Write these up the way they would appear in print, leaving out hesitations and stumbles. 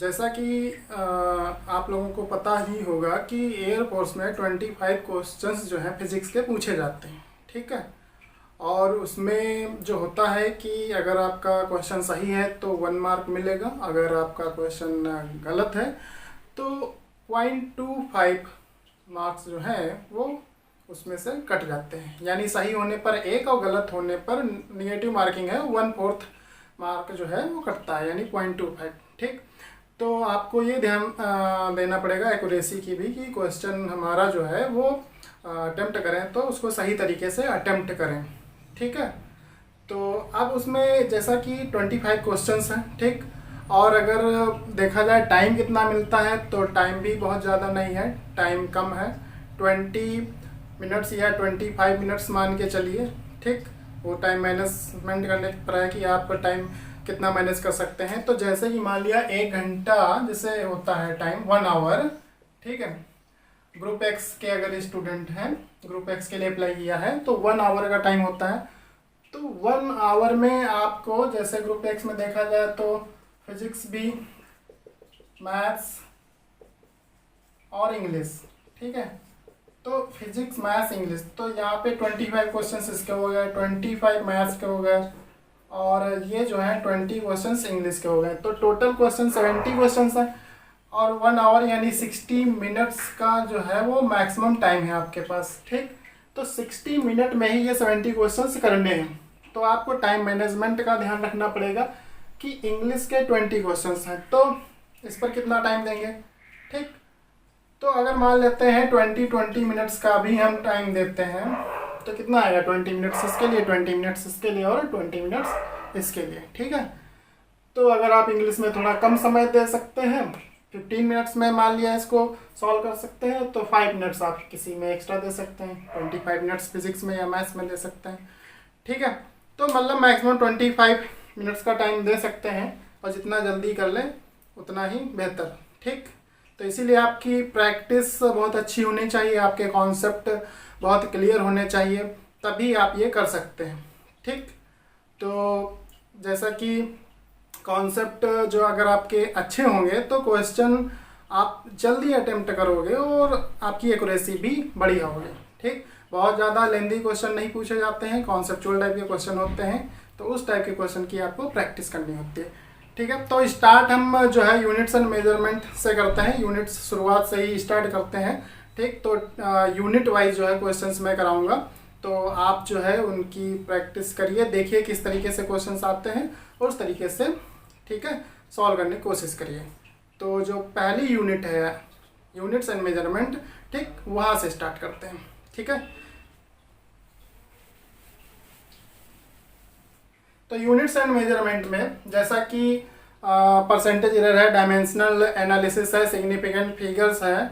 जैसा कि आप लोगों को पता ही होगा कि एयरफोर्स में 25 क्वेश्चंस जो हैं फिज़िक्स के पूछे जाते हैं, ठीक है। और उसमें जो होता है कि अगर आपका क्वेश्चन सही है तो 1 मार्क मिलेगा, अगर आपका क्वेश्चन गलत है तो 0.25 मार्क्स जो हैं वो उसमें से कट जाते हैं। यानी सही होने पर 1 और गलत होने पर निगेटिव मार्किंग है, 1/4 मार्क जो है वो कटता है, यानी 0.25, ठीक। तो आपको ये ध्यान देना पड़ेगा एक्यूरेसी की भी, कि क्वेश्चन हमारा जो है वो अटेम्प्ट करें तो उसको सही तरीके से अटेम्प्ट करें, ठीक है। तो अब उसमें जैसा कि 25 क्वेश्चंस हैं, ठीक। और अगर देखा जाए टाइम कितना मिलता है तो टाइम भी बहुत ज़्यादा नहीं है, टाइम कम है, 20 मिनट्स या 25 मिनट्स मान के चलिए, ठीक। वो टाइम मैनेजमेंट करने पर है कि आप टाइम कितना मैनेज कर सकते हैं। तो जैसे कि मान लिया 1 घंटा जैसे होता है टाइम, 1 आवर, ठीक है। ग्रुप एक्स के अगर स्टूडेंट हैं, ग्रुप एक्स के लिए अप्लाई किया है तो 1 आवर का टाइम होता है। तो 1 आवर में आपको जैसे ग्रुप एक्स में देखा जाए तो फिजिक्स भी, मैथ्स और इंग्लिश, ठीक है। तो फिजिक्स, मैथ्स, इंग्लिश, तो यहाँ पे 25 क्वेश्चन इसके हो गए, 25 मैथ्स के हो गए, और ये जो है 20 क्वेश्चन इंग्लिश के हो गए। तो टोटल क्वेश्चन 70 क्वेश्चन है, और 1 आवर यानी 60 मिनट्स का जो है वो मैक्सिमम टाइम है आपके पास, ठीक। तो 60 मिनट में ही ये 70 क्वेश्चन करने हैं। तो आपको टाइम मैनेजमेंट का ध्यान रखना पड़ेगा कि इंग्लिश के 20 क्वेश्चन हैं तो इस पर कितना टाइम देंगे, ठीक। तो अगर मान लेते हैं 20 मिनट्स का भी हम टाइम देते हैं तो कितना आएगा, 20 मिनट्स इसके लिए, 20 मिनट्स इसके लिए और 20 मिनट्स इसके लिए, ठीक है। तो अगर आप इंग्लिश में थोड़ा कम समय दे सकते हैं, 15 मिनट्स में मान लिया इसको सॉल्व कर सकते हैं, तो 5 मिनट्स आप किसी में एक्स्ट्रा दे सकते हैं, 25 मिनट्स फिजिक्स में या मैथ्स में दे सकते हैं, ठीक है। तो मतलब मैक्सिमम 25 मिनट्स का टाइम दे सकते हैं, और जितना जल्दी कर लें उतना ही बेहतर, ठीक। तो इसीलिए आपकी प्रैक्टिस बहुत अच्छी होनी चाहिए, आपके कॉन्सेप्ट बहुत क्लियर होने चाहिए, तभी आप ये कर सकते हैं, ठीक। तो जैसा कि कॉन्सेप्ट जो अगर आपके अच्छे होंगे तो क्वेश्चन आप जल्दी अटेम्प्ट करोगे और आपकी एक्यूरेसी भी बढ़िया होगी, ठीक। बहुत ज़्यादा लेंदी क्वेश्चन नहीं पूछे जाते हैं, कॉन्सेप्चुअल टाइप के क्वेश्चन होते हैं, तो उस टाइप के क्वेश्चन की आपको प्रैक्टिस करनी होती है, ठीक है। तो स्टार्ट हम जो है यूनिट्स एंड मेजरमेंट से करते हैं, यूनिट्स शुरुआत से ही स्टार्ट करते हैं, ठीक। तो यूनिट वाइज जो है क्वेश्चंस मैं कराऊंगा, तो आप जो है उनकी प्रैक्टिस करिए, देखिए किस तरीके से क्वेश्चंस आते हैं और उस तरीके से, ठीक है, सॉल्व करने की कोशिश करिए। तो जो पहली यूनिट है यूनिट्स एंड मेजरमेंट, ठीक, वहाँ से स्टार्ट करते हैं, ठीक है। तो यूनिट्स एंड मेजरमेंट में जैसा कि परसेंटेज एरर है, डायमेंशनल एनालिसिस है, सिग्निफिकेंट फिगर्स है,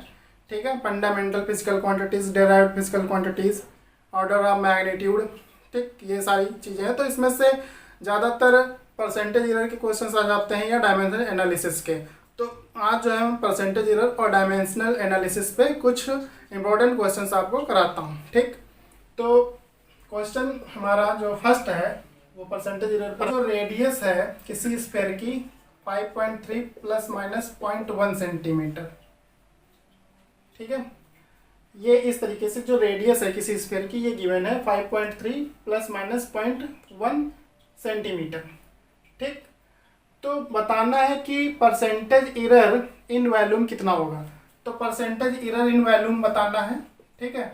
ठीक है, fundamental physical quantities, derived physical quantities, order of magnitude, ठीक, ये सारी चीज़ें हैं। तो इसमें से ज़्यादातर परसेंटेज एरर के क्वेश्चंस आ जाते हैं या डायमेंशनल एनालिसिस के। तो आज जो है हम परसेंटेज एरर और डायमेंशनल एनालिसिस पे कुछ इंपॉर्टेंट क्वेश्चंस आपको कराता हूँ, ठीक। तो क्वेश्चन हमारा जो फर्स्ट है वो परसेंटेज एरर पर, जो रेडियस है किसी स्फीयर की 5.3 प्लस माइनस 0.1 सेंटीमीटर, ठीक है। ये इस तरीके से जो रेडियस है किसी स्फीयर की ये गिवन है 5.3 प्लस माइनस 0.1 सेंटीमीटर, ठीक। तो बताना है कि परसेंटेज एरर इन वैल्यूम कितना होगा। तो परसेंटेज एरर इन वैल्यूम बताना है, ठीक है।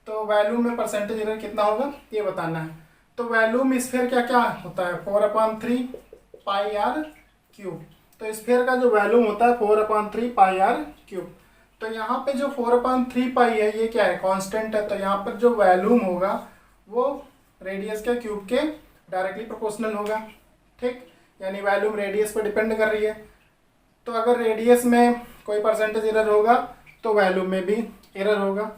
तो वैल्यूम में परसेंटेज एरर कितना होगा ये बताना है। तो वैल्यूम स्फीयर क्या क्या होता है, 4/3 पाई आर क्यूब। तो स्फीयर का जो वैल्यूम होता है 4/3 पाई आर क्यूब। तो यहाँ पे जो 4/3 पाई है ये क्या है, कांस्टेंट है। तो यहाँ पर जो वैल्यूम होगा वो रेडियस के क्यूब के डायरेक्टली प्रोपोर्शनल होगा, ठीक। यानी वैल्यूम रेडियस पर डिपेंड कर रही है। तो अगर रेडियस में कोई परसेंटेज एरर होगा तो वैल्यूम में भी एरर होगा।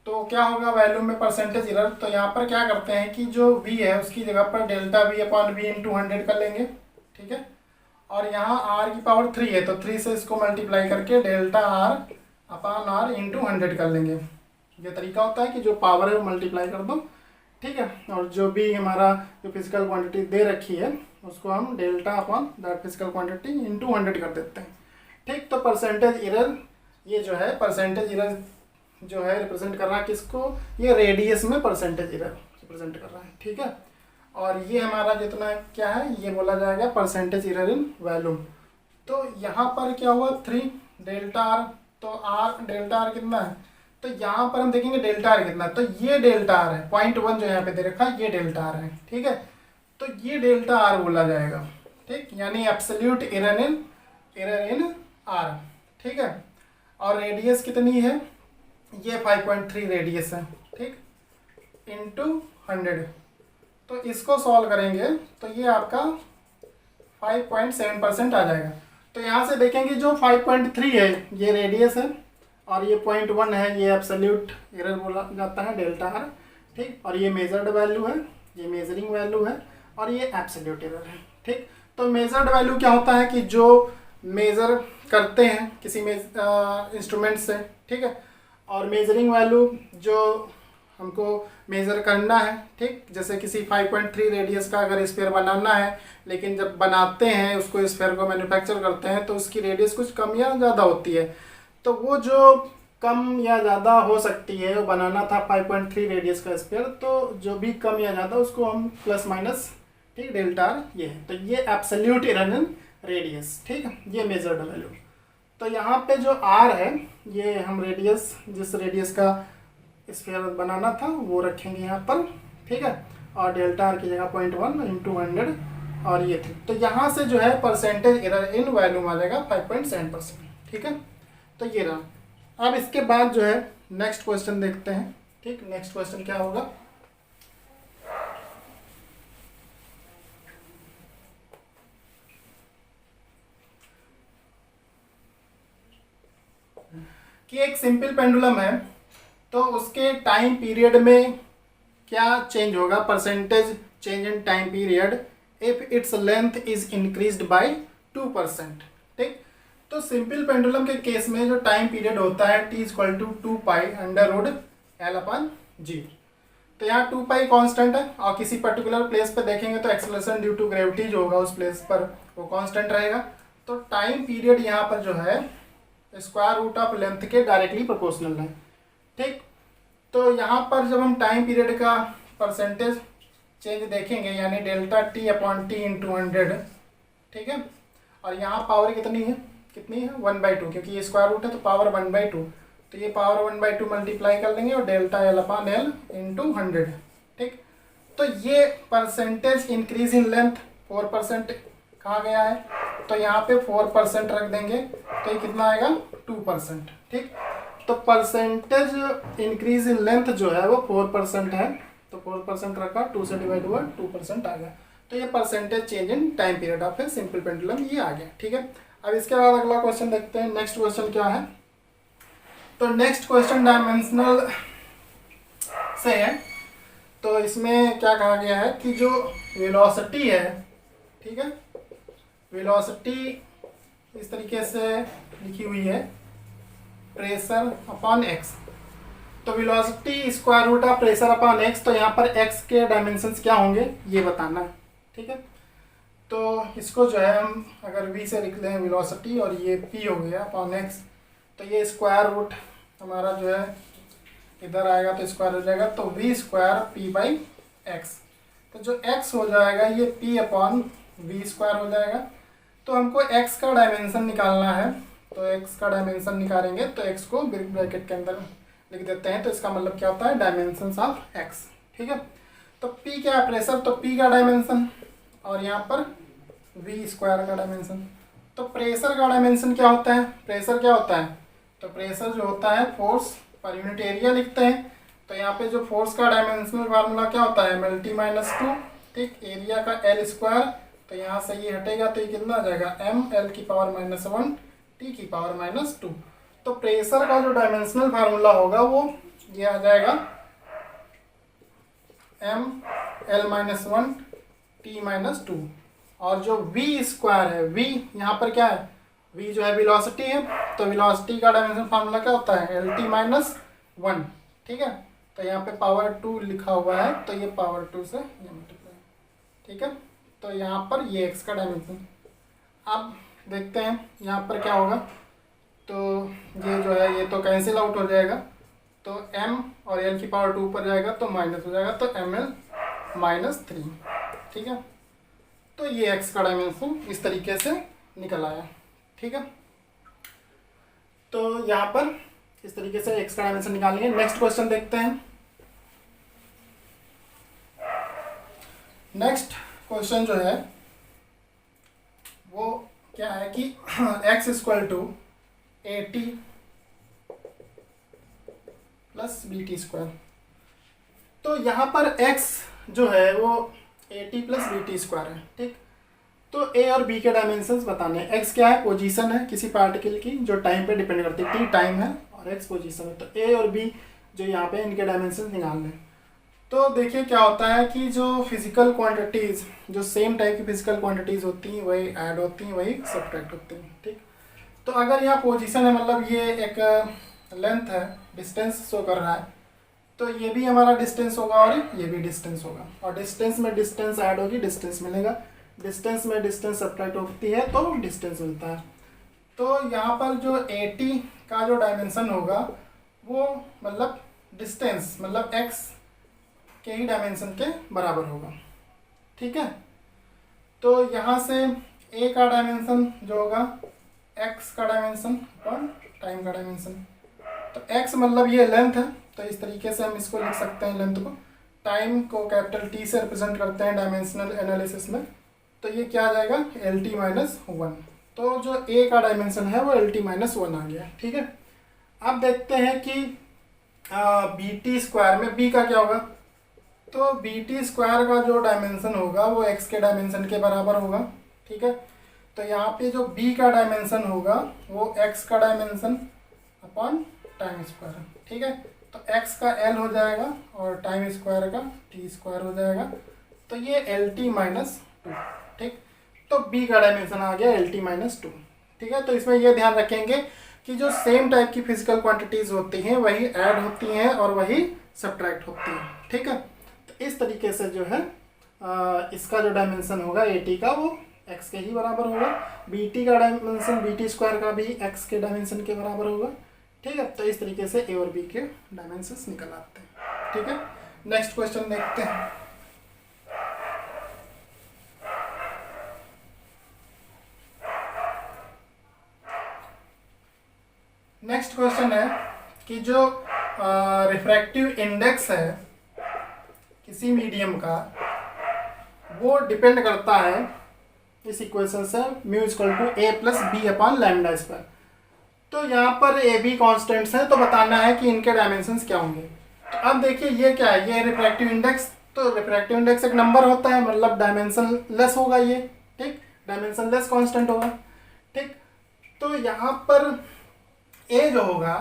तो क्या होगा वैल्यूम में परसेंटेज एरर, तो यहाँ पर क्या करते हैं कि जो v है उसकी जगह पर डेल्टा v/v इंटू 100 कर लेंगे, ठीक है। और यहाँ r की पावर 3 है तो 3 से इसको मल्टीप्लाई करके डेल्टा r/r इंटू 100 कर लेंगे। ये तरीका होता है कि जो पावर है वो मल्टीप्लाई कर दो, ठीक है। और जो भी हमारा जो फिजिकल क्वांटिटी दे रखी है उसको हम delta upon that physical quantity into 100 कर देते हैं। ठीक, तो परसेंटेज एरर ये जो है परसेंटेज एरर जो है रिप्रेजेंट कर रहा है किसको, ये रेडियस में परसेंटेज एरर रिप्रेजेंट कर रहा है। ठीक है, और ये हमारा जितना क्या है ये बोला जाएगा परसेंटेज एरर इन वॉल्यूम। तो यहाँ पर क्या हुआ 3 डेल्टा आर, तो आर डेल्टा आर कितना है, तो यहाँ पर हम देखेंगे डेल्टा आर कितना है, तो ये डेल्टा आर है 0.1 जो यहाँ पे दे रखा है ये डेल्टा आर है। ठीक है, तो ये डेल्टा आर बोला जाएगा। ठीक, यानी एब्सोल्यूट एरर इन आर। ठीक है, और रेडियस कितनी है, ये 5.3 रेडियस है। ठीक, इंटू 100, तो इसको सॉल्व करेंगे तो ये आपका 5.7% आ जाएगा। तो यहाँ से देखेंगे जो 5.3 है ये रेडियस है और ये 0.1 है ये एब्सोल्यूट एरर बोला जाता है डेल्टा आर। ठीक, और ये मेजर्ड वैल्यू है, ये मेजरिंग वैल्यू है और ये एब्सोल्यूट एरर है। ठीक, तो मेजर्ड वैल्यू क्या होता है कि जो मेज़र करते हैं किसी इंस्ट्रूमेंट से। ठीक है, और मेजरिंग वैल्यू जो हमको मेज़र करना है। ठीक, जैसे किसी 5.3 रेडियस का अगर स्फीयर बनाना है, लेकिन जब बनाते हैं उसको स्फीयर को मैन्युफैक्चर करते हैं तो उसकी रेडियस कुछ कम या ज़्यादा होती है, तो वो जो कम या ज़्यादा हो सकती है, वो बनाना था 5.3 रेडियस का स्फीयर, तो जो भी कम या ज़्यादा उसको हम प्लस माइनस ठीक डेल्टा आर ये है, तो ये एब्सोल्यूट एरर इन रेडियस। ठीक है, ये मेजर्ड वैल्यू। तो यहाँ पे जो आर है ये हम रेडियस जिस रेडियस का स्फीयर बनाना था वो रखेंगे यहाँ पर। ठीक है, और डेल्टा आर की जगह 0.1 इंटू 100 और ये थी, तो यहाँ से जो है परसेंटेज एरर इन वैल्यूम आ जाएगा 5.7%। ठीक है, तो ये रहा। अब इसके बाद जो है नेक्स्ट क्वेश्चन देखते हैं। ठीक, नेक्स्ट क्वेश्चन क्या होगा, कि एक सिंपल पेंडुलम है तो उसके टाइम पीरियड में क्या चेंज होगा, percentage change in time period if its length is increased by 2%। ठीक, तो सिंपल पेंडुलम के केस में जो टाइम पीरियड होता है t इक्वल टू 2π√L/g। तो यहाँ 2π कांस्टेंट है और किसी पर्टिकुलर प्लेस पे देखेंगे तो एक्सेलरेशन ड्यू टू ग्रेविटी जो होगा उस प्लेस पर वो कांस्टेंट रहेगा। तो टाइम पीरियड यहाँ पर जो है स्क्वायर रूट ऑफ लेंथ के डायरेक्टली प्रोपोर्शनल है। ठीक, तो यहाँ पर जब हम टाइम पीरियड का परसेंटेज चेंज देखेंगे यानी delta T upon T into 100। ठीक है, और यहाँ पावर कितनी है 1/2, क्योंकि ये स्क्वायर रूट है तो पावर 1/2, तो ये पावर 1/2 मल्टीप्लाई कर लेंगे और delta L upon L into 100। ठीक, तो ये परसेंटेज इंक्रीज इन लेंथ 4% कहा गया है, तो यहाँ पे 4% रख देंगे तो ये कितना आएगा 2%। ठीक, तो परसेंटेज इंक्रीज इन लेंथ जो है वो 4% है, तो 4% रखा 2 से डिवाइड हुआ 2% आ गया। तो ये percentage change in time period of a simple pendulum ये आ गया। ठीक है, अब इसके बाद अगला क्वेश्चन देखते हैं। नेक्स्ट क्वेश्चन क्या है, तो नेक्स्ट क्वेश्चन डायमेंशनल से है। तो इसमें क्या कहा गया है कि जो वेलोसिटी है, ठीक है, वेलोसिटी इस तरीके से लिखी हुई है प्रेशर अपॉन एक्स। तो velocity square root of pressure upon x, तो यहाँ पर एक्स के डायमेंशंस क्या होंगे ये बताना है। ठीक है, तो इसको जो है हम अगर v से लिख लें वेलोसिटी और ये p हो गया अपॉन एक्स, तो ये स्क्वायर रूट हमारा जो है इधर आएगा तो स्क्वायर हो जाएगा, तो v स्क्वायर p/x। तो जो x हो जाएगा ये p अपॉन v स्क्वायर हो जाएगा। तो हमको x का डायमेंशन निकालना है, तो x का डायमेंशन निकालेंगे तो x को ब्रैकेट के अंदर लिख देते हैं, तो इसका मतलब क्या होता है डायमेंशंस ऑफ x। ठीक है, तो p क्या है प्रेशर, तो p का डायमेंशन और यहाँ पर v स्क्वायर का डायमेंशन। तो प्रेशर का डायमेंशन क्या होता है, प्रेशर क्या होता है, तो प्रेशर जो होता है फोर्स पर यूनिट एरिया लिखते हैं। तो यहाँ पे जो फोर्स का डायमेंशनल फार्मूला क्या होता है mL/T-2। ठीक, एरिया का L स्क्वायर, तो यहाँ से ये हटेगा तो ये कितना आ जाएगा mL⁻⁻1 T⁻²। तो प्रेशर का जो डायमेंशनल फार्मूला होगा वो ये आ जाएगा mL-1 T-2। और जो v स्क्वायर है, v यहाँ पर क्या है, v जो है वेलोसिटी है, तो वेलोसिटी का डायमेंशन फार्मूला क्या होता है L⁻⁻1। ठीक है, तो यहाँ पे पावर 2 लिखा हुआ है, तो ये पावर 2 से ये मल्टीप्लाई। ठीक है, तो यहाँ पर ये x का डायमेंशन। अब देखते हैं यहाँ पर क्या होगा। तो ये जो है ये तो कैंसिल आउट हो जाएगा, तो m और l की पावर 2 पर जाएगा तो माइनस हो जाएगा, तो ml-3। ठीक है, तो ये x का डायमेंशन इस तरीके से निकल आया। ठीक है, तो यहाँ पर इस तरीके से x का डायमेंशन निकालेंगे। नेक्स्ट क्वेश्चन देखते हैं। नेक्स्ट क्वेश्चन जो है वो क्या है कि x equal to AT plus BT square. तो यहाँ पर x जो है वो AT प्लस BT स्क्वायर है। ठीक, तो a और b के डायमेंशंस बताने हैं। x क्या है, पोजीशन है किसी पार्टिकल की जो टाइम पे डिपेंड करती है, t टाइम है और x पोजीशन है। तो a और b जो यहाँ पे इनके डायमेंशंस निकालने हैं। तो देखिए क्या होता है कि जो फिजिकल क्वांटिटीज़, जो सेम टाइप की फिजिकल क्वांटिटीज़ होती हैं वही ऐड होती हैं, वही सब्ट्रैक्ट होती हैं। ठीक, तो अगर यहाँ पोजीशन है मतलब ये एक लेंथ है, डिस्टेंस शो कर रहा है, तो ये भी हमारा डिस्टेंस होगा और ये भी डिस्टेंस होगा, और डिस्टेंस में डिस्टेंस ऐड होगी, डिस्टेंस मिलेगा। डिस्टेंस में डिस्टेंस सब्ट्रैक्ट होती है तो डिस्टेंस मिलता है। तो यहाँ पर जो AT का जो डायमेंशन होगा वो मतलब डिस्टेंस मतलब x के ही डायमेंशन के बराबर होगा। ठीक है, तो यहाँ से a का डायमेंशन जो होगा x का डायमेंशन और टाइम का डायमेंशन। तो x मतलब ये लेंथ है, तो इस तरीके से हम इसको लिख सकते हैं लेंथ को। टाइम को कैपिटल T से रिप्रेजेंट करते हैं डायमेंशनल एनालिसिस में, तो ये क्या आ जाएगा LT-1। तो जो a का डायमेंशन है वो LT-1 आ गया। ठीक है, अब देखते हैं कि BT स्क्वायर में b का क्या होगा। तो BT स्क्वायर का जो डायमेंशन होगा वो x के डायमेंशन के बराबर होगा। ठीक है, तो यहाँ पे जो b का डायमेंशन होगा वो x का डायमेंशन अपॉन टाइम स्क्वायर। ठीक है, तो x का l हो जाएगा और टाइम स्क्वायर का t स्क्वायर हो जाएगा, तो ये LT-2। ठीक, तो b का डायमेंशन आ गया LT-2। ठीक है, तो इसमें ये ध्यान रखेंगे कि जो सेम टाइप की फिजिकल क्वांटिटीज़ होती हैं वही ऐड होती हैं और वही सब्ट्रैक्ट होती हैं। ठीक है, तो इस तरीके से जो है इसका जो डायमेंशन होगा AT का वो x के ही बराबर होगा, BT का डायमेंशन BT स्क्वायर का भी x के डायमेंशन के बराबर होगा। ठीक है, तो इस तरीके से a और b के डायमेंशंस निकल आते हैं। ठीक है, नेक्स्ट क्वेश्चन देखते हैं। नेक्स्ट क्वेश्चन है कि जो रिफ्रैक्टिव इंडेक्स है किसी मीडियम का वो डिपेंड करता है इस इक्वेशन से μ=a plus b upon lambda square. तो यहाँ पर ए बी कॉन्स्टेंट्स हैं, तो बताना है कि इनके डायमेंशंस क्या होंगे। तो अब देखिए ये क्या है, ये रिफ्रैक्टिव इंडेक्स। तो रिफ्रैक्टिव इंडेक्स एक नंबर होता है, मतलब डायमेंशन लेस होगा ये। ठीक, डायमेंशन लेस कांस्टेंट होगा। ठीक, तो यहाँ पर ए जो होगा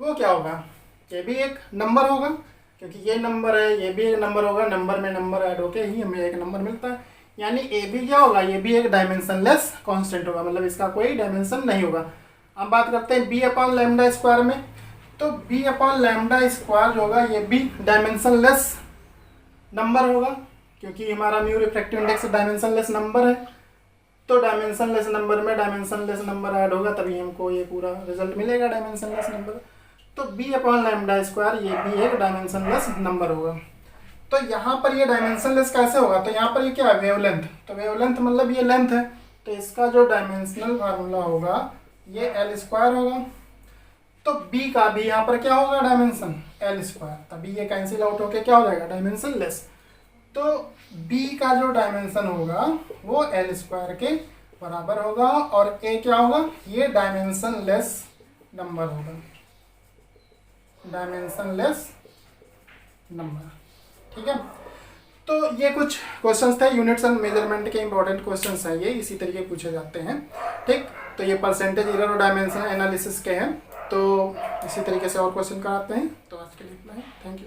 वो क्या होगा, ये भी एक नंबर होगा क्योंकि ये नंबर है, ये भी एक नंबर होगा, नंबर में नंबर ऐड होके ही हमें एक नंबर मिलता है। यानी ए भी क्या होगा, ये भी एक डायमेंशन लेस कांस्टेंट होगा, मतलब इसका कोई डायमेंशन नहीं होगा। अब बात करते हैं बी अपॉन लैम्डा स्क्वायर में। तो बी अपॉन लैम्डा स्क्वायर जो होगा ये भी डायमेंशन लेस नंबर होगा क्योंकि हमारा mu refractive index dimension less number है। तो डायमेंशन लेस नंबर में डायमेंशन लेस नंबर ऐड होगा तभी हमको ये पूरा रिजल्ट मिलेगा डायमेंशन लेस नंबर। तो बी अपॉन लैम्डा स्क्वायर ये भी एक डायमेंशन लेस नंबर होगा। तो यहाँ पर ये डायमेंशन लेस कैसे होगा, तो यहाँ पर ये क्या है, वेवलेंथ। तो वेवलेंथ मतलब ये लेंथ है, तो इसका जो डायमेंशनल फार्मूला होगा ये एल स्क्वायर होगा। तो बी का भी यहाँ पर क्या होगा, डायमेंशन एल स्क्वायर, तभी ये कैंसिल आउट होके क्या हो जाएगा, डायमेंशन लेस। तो बी का जो डायमेंशन होगा वो एल स्क्वायर के बराबर होगा और ए क्या होगा, ये डायमेंशन लेस नंबर होगा, डायमेंशन लेस नंबर। ठीक है, तो ये कुछ क्वेश्चंस थे, यूनिट्स एंड मेजरमेंट के इंपॉर्टेंट क्वेश्चंस हैं ये, इसी तरीके पूछे जाते हैं। ठीक, तो ये परसेंटेज एरर और डायमेंशन एनालिसिस के हैं। तो इसी तरीके से और क्वेश्चन कराते हैं। तो आज के लिए इतना है, थैंक यू।